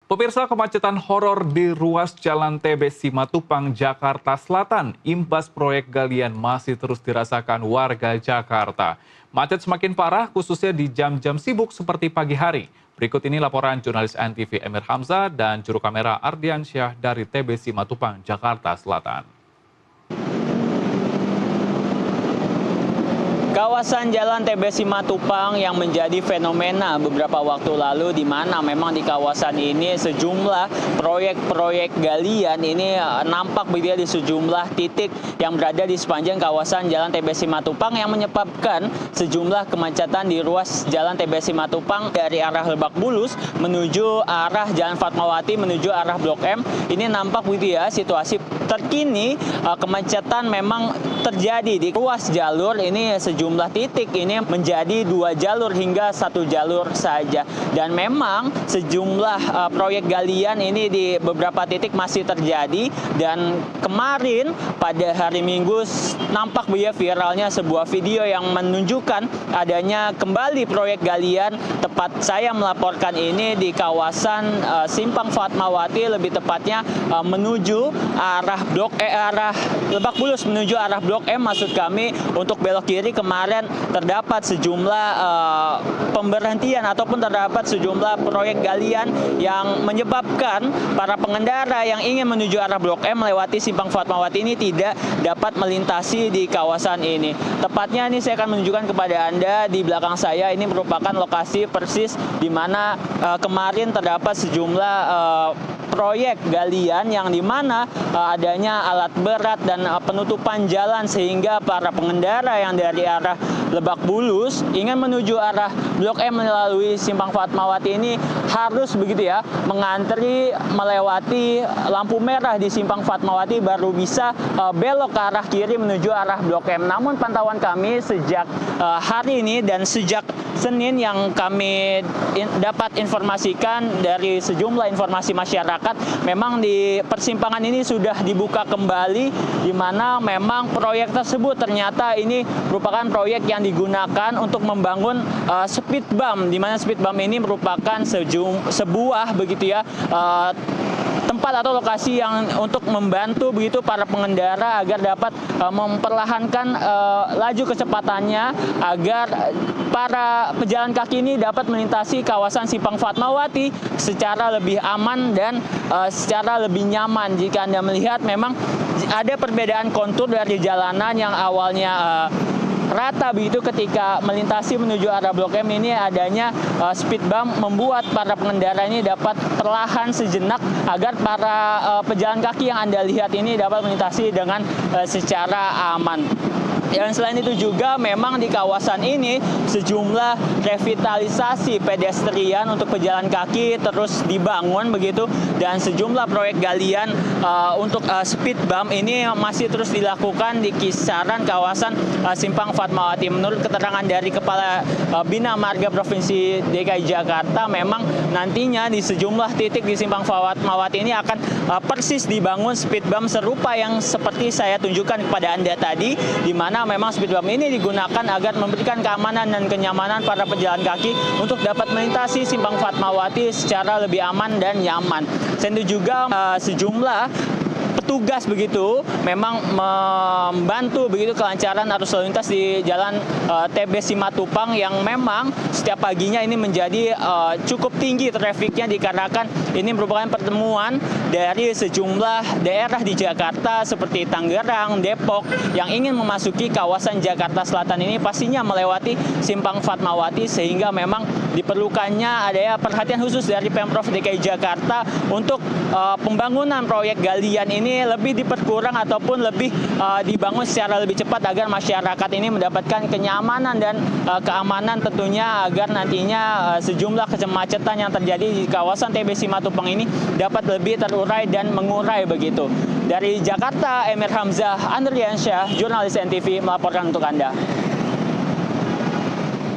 Pemirsa, kemacetan horor di ruas Jalan TB Simatupang, Jakarta Selatan, imbas proyek galian masih terus dirasakan warga Jakarta. Macet semakin parah khususnya di jam-jam sibuk seperti pagi hari. Berikut ini laporan jurnalis NTV Emir Hamzah dan juru kamera Ardiansyah dari TB Simatupang, Jakarta Selatan. Kawasan Jalan TB Simatupang yang menjadi fenomena beberapa waktu lalu, di mana memang di kawasan ini sejumlah proyek-proyek galian ini nampak begitu di sejumlah titik yang berada di sepanjang kawasan Jalan TB Simatupang yang menyebabkan sejumlah kemacetan di ruas Jalan TB Simatupang dari arah Lebak Bulus menuju arah Jalan Fatmawati menuju arah Blok M. Ini nampak begitu ya situasi terkini kemacetan memang terjadi di ruas jalur ini. Sejumlah titik ini menjadi 2 jalur hingga 1 jalur saja, dan memang sejumlah proyek galian ini di beberapa titik masih terjadi. Dan kemarin pada hari Minggu nampak viralnya sebuah video yang menunjukkan adanya kembali proyek galian. Tepat saya melaporkan ini di kawasan Simpang Fatmawati, lebih tepatnya menuju arah arah Lebak Bulus menuju arah Blok M maksud kami. Untuk belok kiri kemarin terdapat sejumlah pemberhentian ataupun terdapat sejumlah proyek galian yang menyebabkan para pengendara yang ingin menuju arah Blok M melewati Simpang Fatmawati ini tidak dapat melintasi di kawasan ini. Tepatnya ini saya akan menunjukkan kepada Anda di belakang saya, ini merupakan lokasi persis di mana kemarin terdapat sejumlah proyek galian yang dimana adanya alat berat dan penutupan jalan, sehingga para pengendara yang dari arah Lebak Bulus ingin menuju arah Blok M melalui Simpang Fatmawati ini harus begitu ya mengantri melewati lampu merah di Simpang Fatmawati baru bisa belok ke arah kiri menuju arah Blok M. Namun pantauan kami sejak hari ini dan sejak Senin yang kami dapat informasikan dari sejumlah informasi masyarakat, memang di persimpangan ini sudah dibuka kembali, di mana memang proyek tersebut ternyata ini merupakan proyek yang digunakan untuk membangun speed bump, di mana speed bump ini merupakan sebuah begitu ya tempat atau lokasi yang untuk membantu begitu para pengendara agar dapat memperlahankan laju kecepatannya, agar para pejalan kaki ini dapat melintasi kawasan Simpang Fatmawati secara lebih aman dan secara lebih nyaman. Jika Anda melihat memang ada perbedaan kontur dari jalanan yang awalnya rata begitu, ketika melintasi menuju arah Blok M ini adanya speed bump membuat para pengendara ini dapat perlahan sejenak agar para pejalan kaki yang Anda lihat ini dapat melintasi dengan secara aman. Dan selain itu juga memang di kawasan ini sejumlah revitalisasi pedestrian untuk pejalan kaki terus dibangun begitu, dan sejumlah proyek galian untuk speed bump ini masih terus dilakukan di kisaran kawasan Simpang Fatmawati. Menurut keterangan dari Kepala Bina Marga Provinsi DKI Jakarta, memang nantinya di sejumlah titik di Simpang Fatmawati ini akan persis dibangun speed bump serupa yang seperti saya tunjukkan kepada Anda tadi, di mana memang speed bump ini digunakan agar memberikan keamanan dan kenyamanan para pejalan kaki untuk dapat melintasi Simpang Fatmawati secara lebih aman dan nyaman. Selain itu juga sejumlah petugas begitu memang membantu begitu kelancaran arus lalu lintas di Jalan TB Simatupang yang memang setiap paginya ini menjadi cukup tinggi trafiknya, dikarenakan ini merupakan pertemuan dari sejumlah daerah di Jakarta seperti Tangerang, Depok yang ingin memasuki kawasan Jakarta Selatan ini pastinya melewati Simpang Fatmawati, sehingga memang diperlukannya ada perhatian khusus dari Pemprov DKI Jakarta untuk pembangunan proyek galian ini lebih diperkurang ataupun lebih dibangun secara lebih cepat agar masyarakat ini mendapatkan kenyamanan dan keamanan tentunya, agar nantinya sejumlah kemacetan yang terjadi di kawasan TB Simatupang ini dapat lebih terurai dan mengurai begitu. Dari Jakarta, Emir Hamzah, Ardiansyah, jurnalis NTV melaporkan untuk Anda.